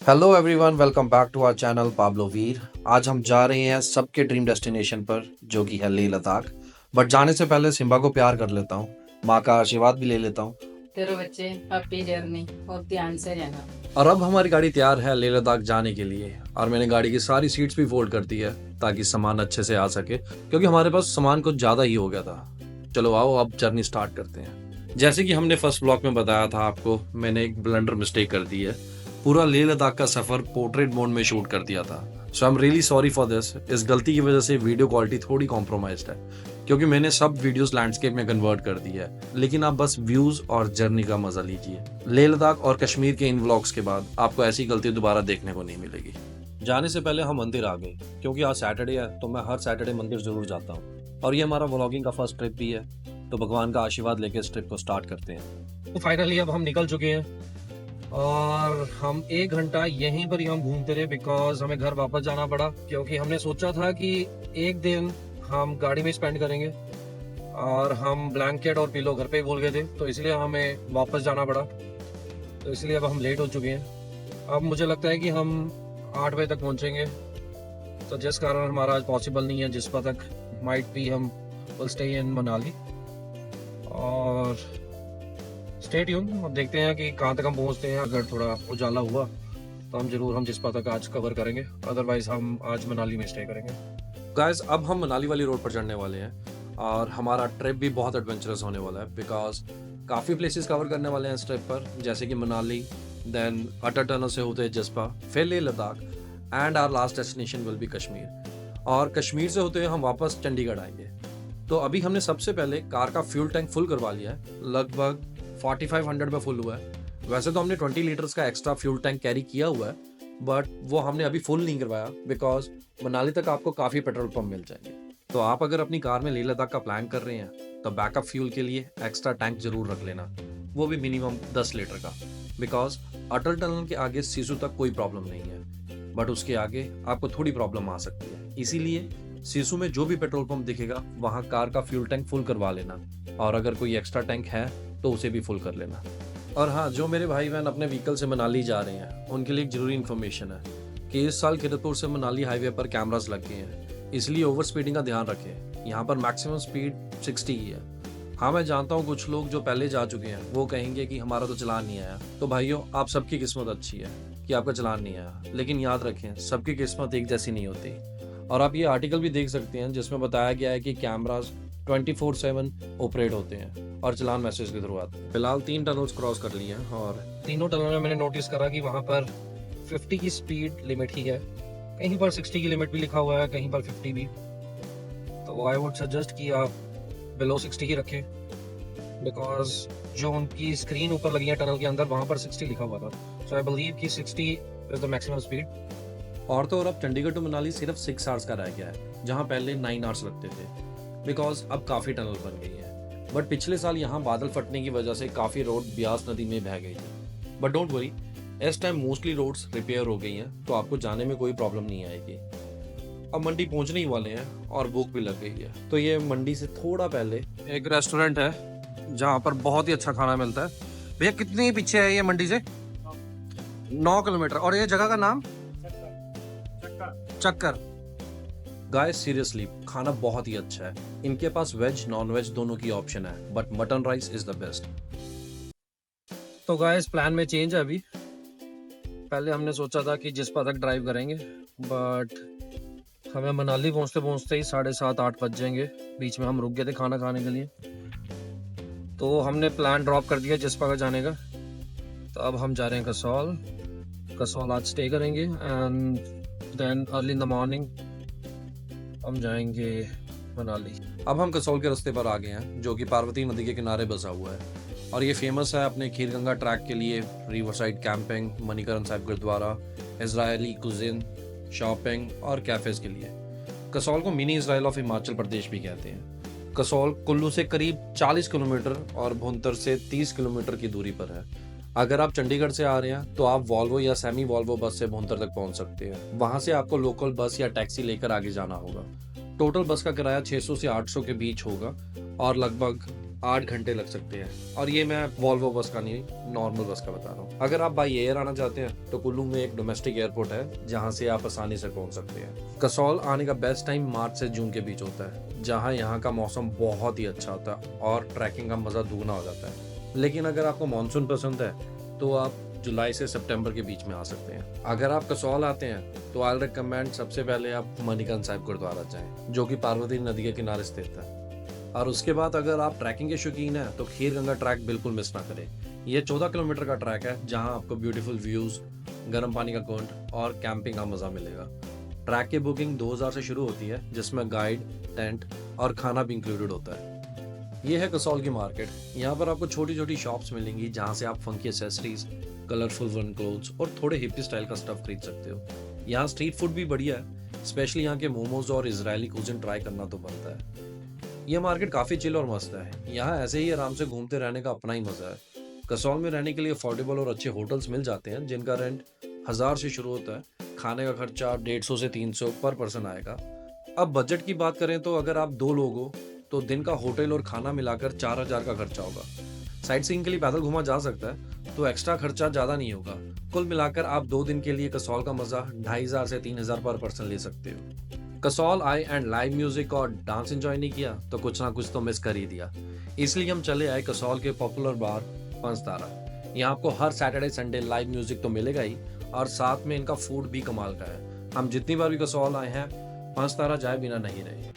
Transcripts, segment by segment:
Hello everyone, welcome back to our channel Pablo Veer. आज हम जा रहे हैं सबके ड्रीम डेस्टिनेशन पर, जो कि है लेह लद्दाख। बट जाने से पहले सिम्बा को प्यार कर लेता हूँ, माँ का आशीर्वाद भी ले लेता हूँ। तेरे बच्चे हैप्पी जर्नी और ध्यान से रहना। और अब हमारी गाड़ी तैयार है लेह लद्दाख जाने के लिए, और मैंने गाड़ी की सारी सीट्स भी फोल्ड कर दी है ताकि सामान अच्छे से आ सके, क्योंकि हमारे पास सामान कुछ ज़्यादा ही हो गया था। चलो आओ अब जर्नी स्टार्ट करते हैं। जैसे कि हमने फर्स्ट ब्लॉग में बताया था आपको, मैंने एक ब्लंडर मिस्टेक कर दी है। पूरा लेह लद्दाख का सफर पोर्ट्रेट मोड में शूट कर दिया था। So I am really sorry for this. इस गलती की वजह से वीडियो क्वालिटी थोड़ी कॉम्प्रोमाइज्ड है, क्योंकि मैंने सब वीडियोस लैंडस्केप में कन्वर्ट कर दी है। लेकिन आप बस व्यूज और जर्नी का मजा लीजिए। लेह लद्दाख और कश्मीर के इन व्लॉग्स के बाद आपको ऐसी गलती दोबारा देखने को नहीं मिलेगी। जाने से पहले हम मंदिर आ गए, क्योंकि आज सैटरडे है तो मैं हर सैटरडे मंदिर जरूर जाता हूँ, और ये हमारा व्लॉगिंग का फर्स्ट ट्रिप भी है। तो भगवान का आशीर्वाद लेके इस ट्रिप को स्टार्ट करते हैं। तो फाइनली अब हम निकल चुके हैं और हम 1 घंटा यहीं पर ही हम घूमते रहे, बिकॉज हमें घर वापस जाना पड़ा, क्योंकि हमने सोचा था कि एक दिन हम गाड़ी में स्पेंड करेंगे और हम ब्लैंकेट और पिलो घर पे ही भूल गए थे, तो इसलिए हमें वापस जाना पड़ा। तो इसलिए अब हम लेट हो चुके हैं। अब मुझे लगता है कि हम 8 बजे तक पहुंचेंगे, तो जिस कारण हमारा आज पॉसिबल नहीं है। जिस पर तक माइट भी हम विल स्टे इन मनाली और स्टे ट्यून। अब देखते हैं कि कहाँ तक हम पहुँचते हैं। अगर थोड़ा उजाला हुआ तो हम जरूर हम जिस तक आज कवर करेंगे, अदरवाइज हम आज मनाली में स्टे करेंगे। गाइस, अब हम मनाली वाली रोड पर चढ़ने वाले हैं, और हमारा ट्रिप भी बहुत एडवेंचरस होने वाला है, बिकॉज काफ़ी प्लेसेस कवर करने वाले हैं इस ट्रिप पर, जैसे कि मनाली, देन अटल टनल से होते हैं जस्पा, फिर Leh Ladakh, and our last destination will be Kashmir. और कश्मीर से होते हुए हम वापस चंडीगढ़ आएंगे। तो अभी हमने सबसे पहले कार का फ्यूल टैंक फुल करवा लिया है, लगभग 4500 में फुल हुआ है। वैसे तो हमने 20 लीटर्स का एक्स्ट्रा फ्यूल टैंक कैरी किया हुआ है, बट वो हमने अभी फुल नहीं करवाया, बिकॉज मनाली तक आपको काफ़ी पेट्रोल पंप मिल जाएंगे। तो आप अगर अपनी कार में लेह लद्दाख का प्लान कर रहे हैं तो बैकअप फ्यूल के लिए एक्स्ट्रा टैंक जरूर रख लेना, वो भी मिनिमम 10 लीटर का, बिकॉज अटल टनल के आगे सिसु तक कोई प्रॉब्लम नहीं है, बट उसके आगे आपको थोड़ी प्रॉब्लम आ सकती है। इसीलिए सिसु में जो भी पेट्रोल पंप दिखेगा वहाँ कार का फ्यूल टैंक फुल करवा लेना, और अगर कोई एक्स्ट्रा टैंक है तो उसे भी फुल कर लेना। और हाँ, जो मेरे भाई बहन अपने व्हीकल से मनाली जा रहे हैं उनके लिए एक जरूरी इन्फॉर्मेशन है कि इस साल किरतपुर से मनाली हाईवे पर कैमरास लग गए हैं, इसलिए ओवर स्पीडिंग का ध्यान रखें। यहाँ पर मैक्सिमम स्पीड 60 ही है। हाँ, मैं जानता हूँ कुछ लोग जो पहले जा चुके हैं वो कहेंगे कि हमारा तो चलान नहीं आया। तो भाइयों, आप सबकी किस्मत अच्छी है कि आपका चलान नहीं आया, लेकिन याद रखें सबकी किस्मत एक जैसी नहीं होती। और आप ये आर्टिकल भी देख सकते हैं जिसमें बताया गया है कि कैमरास 24/7 ऑपरेट होते हैं और चलान मैसेज के थ्रू आते हैं। फिलहाल 3 टनल्स क्रॉस कर लिए हैं, और तीनों टनल में मैंने नोटिस करा कि वहाँ पर 50 की स्पीड लिमिट ही है, कहीं पर 60 की लिमिट भी लिखा हुआ है, कहीं पर 50 भी। तो आई वुड सजेस्ट कि आप बिलो 60 ही रखें, बिकॉज जो उनकी स्क्रीन ऊपर लगी है टनल के अंदर वहाँ पर 60 लिखा हुआ था। सो आई बिलीव कि 60 इज द मैक्सिमम स्पीड। और तो और अब चंडीगढ़ टू मनाली सिर्फ 6 आवर्स का रह गया है, जहाँ पहले 9 आवर्स लगते थे, बिकॉज अब काफ़ी टनल बन गई है। बट पिछले साल यहाँ बादल फटने की वजह से काफ़ी रोड ब्यास नदी में बह गई थी, बट डोंट वरी, इस टाइम मोस्टली रोड्स रिपेयर हो गई हैं, तो आपको जाने में कोई प्रॉब्लम नहीं आएगी। अब मंडी पहुँचने ही वाले हैं और भूख भी लग गई है, तो ये मंडी से थोड़ा पहले एक रेस्टोरेंट है जहाँ पर बहुत ही अच्छा खाना मिलता है। भैया कितनी पीछे है ये मंडी से? 9 किलोमीटर। और ये जगह का नाम? चक्कर। गाइस, सीरियसली खाना बहुत ही अच्छा है। इनके पास वेज नॉन वेज दोनों की ऑप्शन है, but mutton rice is the best. तो गाइस, प्लान में चेंज है अभी। पहले हमने सोचा था कि जिस तक ड्राइव करेंगे, बट हमें मनाली पहुंचते पहुंचते ही 7:30-8 बज जाएंगे। बीच में हम रुक गए थे खाना खाने के लिए, तो हमने प्लान ड्रॉप कर दिया जिस पर जाने का। तो अब हम जा रहे हैं कसौल आज स्टे करेंगे, and then early in the morning हम जाएंगे मनाली। अब हम कसौल के रास्ते पर आ गए हैं, जो कि पार्वती नदी के किनारे बसा हुआ है, और ये फेमस है अपने खीर गंगा ट्रैक के लिए, river side camping, Manikaran Sahib Gurdwara, Israeli cuisine, shopping और कैफेज के लिए। कसौल को mini Israel of Himachal Pradesh भी कहते हैं। कसौल कुल्लू से करीब 40 किलोमीटर और भुंतर से 30 किलोमीटर की दूरी पर है। अगर आप चंडीगढ़ से आ रहे हैं तो आप वॉल्वो या सेमी वॉल्वो बस से भुंतर तक पहुंच सकते हैं। वहां से आपको लोकल बस या टैक्सी लेकर आगे जाना होगा। टोटल बस का किराया 600 से 800 के बीच होगा, और लगभग 8 घंटे लग सकते हैं। और ये मैं वॉल्वो बस का नहीं, नॉर्मल बस का बता रहा हूँ। अगर आप बाई एयर आना चाहते हैं तो कुल्लू में एक डोमेस्टिक एयरपोर्ट है जहाँ से आप आसानी से पहुँच सकते हैं। कसौल आने का बेस्ट टाइम मार्च से जून के बीच होता है, जहाँ यहाँ का मौसम बहुत ही अच्छा होता है और ट्रैकिंग का मज़ा दुगना हो जाता है। लेकिन अगर आपको मानसून पसंद है तो आप जुलाई से सितंबर के बीच में आ सकते हैं। अगर आप कसौल आते हैं तो आई रिकमेंड सबसे पहले आप मणिकर्ण साहिब गुरुद्वारा जाएं, जो कि पार्वती नदी के किनारे स्थित है। और उसके बाद अगर आप ट्रैकिंग के शौकीन हैं तो खीर गंगा ट्रैक बिल्कुल मिस ना करें। ये 14 किलोमीटर का ट्रैक है जहां आपको ब्यूटीफुल व्यूज, गर्म पानी का कुंड और कैंपिंग का मजा मिलेगा। ट्रैक की बुकिंग 2000 से शुरू होती है, जिसमें गाइड, टेंट और खाना भी इंक्लूडेड होता है। ये है कसौल की मार्केट। यहाँ पर आपको छोटी छोटी शॉप्स मिलेंगी जहाँ से आप funky accessories, colourful one clothes और थोड़े हिप्पी स्टाइल का स्टफ खरीद सकते हो। यहाँ स्ट्रीट फूड भी बढ़िया है, स्पेशली यहाँ के मोमोज और इजरायली कुजिन ट्राई करना तो बनता है। यह मार्केट काफी चिल और मस्त है। यहाँ ऐसे ही आराम से घूमते रहने का अपना ही मजा है। कसौल में रहने के लिए अफोर्डेबल और अच्छे होटल्स मिल जाते हैं जिनका रेंट 1000 से शुरू होता है। खाने का खर्चा 150 से 300 पर पर्सन आएगा। अब बजट की बात करें तो अगर आप 2 लोग हो तो दिन का होटल और खाना मिलाकर 4000 का खर्चा होगा। साइट सीइंग के लिए पैदल घूमा जा सकता है तो एक्स्ट्रा खर्चा ज्यादा नहीं होगा। कुल मिलाकर आप 2 दिन के लिए कसौल का मजा 2500 से 3000 पर पर्सन ले सकते हो। कसौल आए एंड लाइव म्यूजिक और डांस एंजॉय नहीं किया तो कुछ ना कुछ तो मिस कर ही दिया। इसलिए हम चले आए कसौल के पॉपुलर बार पंचतारा। यहाँ आपको हर सैटरडे संडे लाइव म्यूजिक तो मिलेगा ही और साथ में इनका फूड भी कमाल का है। हम जितनी बार भी कसौल आए हैं पंचतारा जाए बिना नहीं रहे।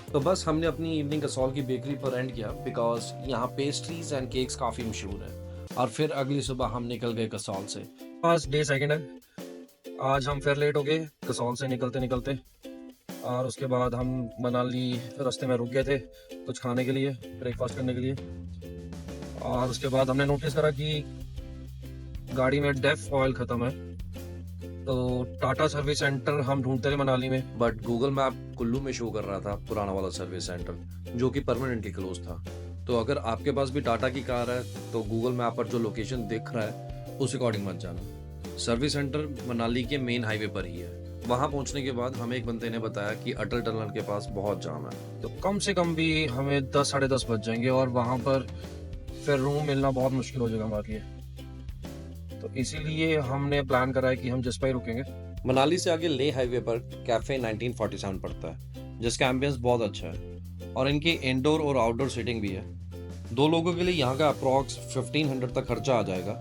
तो बस हमने अपनी इवनिंग कसौल की बेकरी पर एंड किया बिकॉज यहाँ पेस्ट्रीज एंड केक्स काफ़ी मशहूर है। और फिर अगली सुबह हम निकल गए कसौल से। आज डे सेकंड है। आज हम फिर लेट हो गए कसौल से निकलते निकलते, और उसके बाद हम मनाली रास्ते में रुक गए थे कुछ खाने के लिए, ब्रेकफास्ट करने के लिए। और उसके बाद हमने नोटिस करा कि गाड़ी में डेफ ऑयल ख़त्म है, तो टाटा सर्विस सेंटर हम ढूंढते थे मनाली में। बट गूगल मैप कुल्लू में शो कर रहा था पुराना वाला सर्विस सेंटर जो कि परमानेंटली क्लोज था। तो अगर आपके पास भी टाटा की कार है तो गूगल मैप पर जो लोकेशन दिख रहा है उस अकॉर्डिंग मत जाना। सर्विस सेंटर मनाली के मेन हाईवे पर ही है। वहां पहुंचने के बाद हमें एक बंदे ने बताया कि अटल टनल के पास बहुत जाम है, तो कम से कम भी हमें 10 साढ़े 10 बज जाएंगे और वहाँ पर फिर रूम मिलना बहुत मुश्किल हो जाएगा हमारे लिए। तो इसीलिए हमने प्लान करा है कि हम जिस पर ही रुकेंगे। मनाली से आगे ले हाईवे पर कैफे 1947 पड़ता है जिसका एम्बियंस बहुत अच्छा है और इनकी इंडोर और आउटडोर सीटिंग भी है। 2 लोगों के लिए यहाँ का अप्रॉक्स 1500 तक खर्चा आ जाएगा।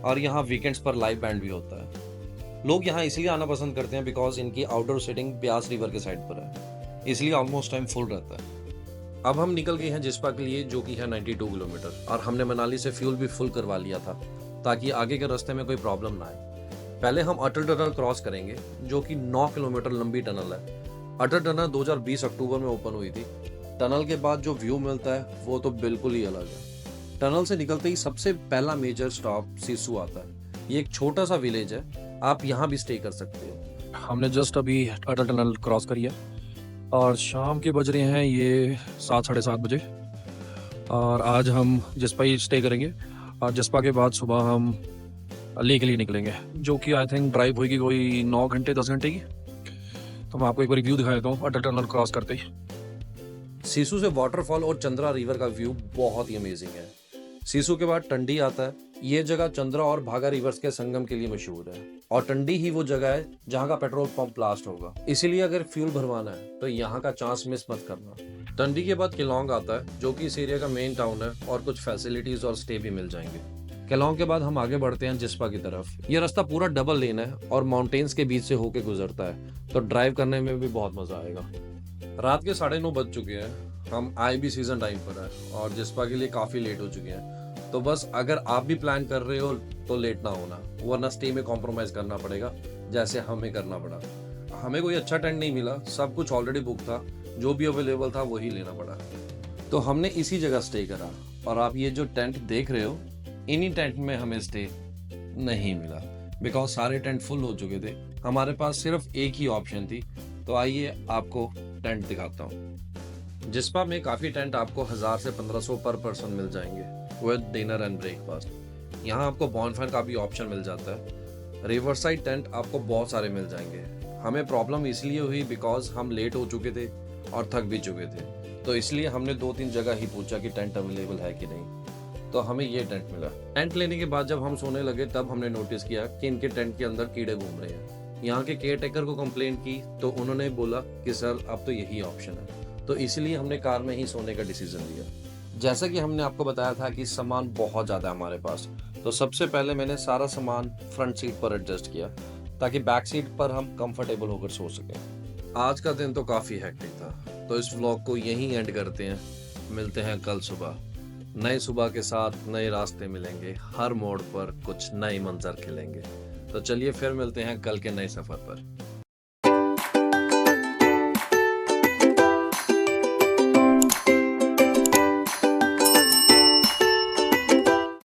और यहाँ वीकेंड्स पर लाइव बैंड भी होता है। लोग यहाँ इसलिए आना पसंद करते हैं बिकॉज इनकी आउटडोर सीटिंग ब्यास रिवर के साइड पर है, इसलिए ऑलमोस्ट टाइम फुल रहता है। अब हम निकल गए हैं जिस्पा के लिए जो कि है 92 किलोमीटर, और हमने मनाली से फ्यूल भी फुल करवा लिया था ताकि आगे के रास्ते में कोई प्रॉब्लम ना आए। पहले हम अटल टनल क्रॉस करेंगे जो कि 9 किलोमीटर लंबी टनल है। अटल टनल 2020 अक्टूबर में ओपन हुई थी। टनल के बाद जो व्यू मिलता है वो तो बिल्कुल ही अलग है। टनल से निकलते ही सबसे पहला मेजर स्टॉप सिसु आता है। ये एक छोटा सा विलेज है, आप यहाँ भी स्टे कर सकते हो। हमने जस्ट अभी अटल टनल क्रॉस करी है और शाम के बज रहे हैं ये 7 साढ़े 7 बजे। और आज हम जिस्पा ही स्टे करेंगे और जिस्पा के बाद सुबह हम ले के लिए निकलेंगे, जो कि आई थिंक ड्राइव होगी कोई 9 घंटे 10 घंटे की। तो मैं आपको एक बार व्यू दिखा देता हूँ अटल टनल क्रॉस करते ही। सिसु से वाटरफॉल और चंद्रा रिवर का व्यू बहुत ही अमेजिंग है। सिसु के बाद टंडी आता है। ये जगह चंद्रा और भागा रिवर्स के संगम के लिए मशहूर है और टंडी ही वो जगह है जहाँ का पेट्रोल पंप ब्लास्ट होगा। इसीलिए अगर फ्यूल भरवाना है तो यहाँ का चांस मिस मत करना। टंडी के बाद केलोंग आता है जो कि इस एरिया का मेन टाउन है और कुछ फैसिलिटीज और स्टे भी मिल जाएंगे। केलोंग के बाद हम आगे बढ़ते हैं जिस्पा की तरफ। ये रास्ता पूरा डबल लेन है और माउंटेन्स के बीच से होके गुजरता है, तो ड्राइव करने में भी बहुत मजा आएगा। रात के 9:30 बज चुके हैं। हम आए भी सीजन टाइम पर है और जिस्पा के लिए काफी लेट हो चुके हैं। तो बस अगर आप भी प्लान कर रहे हो तो लेट ना होना, वरना स्टे में कॉम्प्रोमाइज करना पड़ेगा जैसे हमें करना पड़ा। हमें कोई अच्छा टेंट नहीं मिला, सब कुछ ऑलरेडी बुक था, जो भी अवेलेबल था वही लेना पड़ा। तो हमने इसी जगह स्टे करा और आप ये जो टेंट देख रहे हो इन्हीं टेंट में हमें स्टे नहीं मिला। बिकॉज सारे टेंट फुल हो चुके थे। हमारे पास सिर्फ एक ही ऑप्शन थी, तो आइए आपको टेंट दिखाता हूँ। जिस्पा में काफ़ी टेंट आपको 1000 से 1500 पर पर्सन मिल जाएंगे विद डिनर एंड ब्रेकफास्ट। यहाँ आपको बॉनफायर का भी ऑप्शन मिल जाता है। रिवर साइड टेंट आपको बहुत सारे मिल जाएंगे। हमें प्रॉब्लम इसलिए हुई बिकॉज हम लेट हो चुके थे और थक भी चुके थे, तो इसलिए हमने 2-3 जगह ही पूछा कि टेंट अवेलेबल है कि नहीं, तो हमें ये टेंट मिला। टेंट लेने के बाद जब हम सोने लगे तब हमने नोटिस किया कि इनके टेंट के अंदर कीड़े घूम रहे हैं। यहाँ के केयर टेकर को कंप्लेन की तो उन्होंने बोला कि सर अब तो यही ऑप्शन है, तो इसलिए हमने कार में ही सोने का डिसीजन लिया। जैसा कि हमने आपको बताया था कि सामान बहुत ज़्यादा है हमारे पास, तो सबसे पहले मैंने सारा सामान फ्रंट सीट पर एडजस्ट किया ताकि बैक सीट पर हम कंफर्टेबल होकर सो सकें। आज का दिन तो काफ़ी हेक्टिक था, तो इस व्लॉग को यहीं एंड करते हैं। मिलते हैं कल सुबह। नए सुबह के साथ नए रास्ते मिलेंगे, हर मोड़ पर कुछ नए मंजर खिलेंगे। तो चलिए फिर मिलते हैं कल के नए सफ़र पर।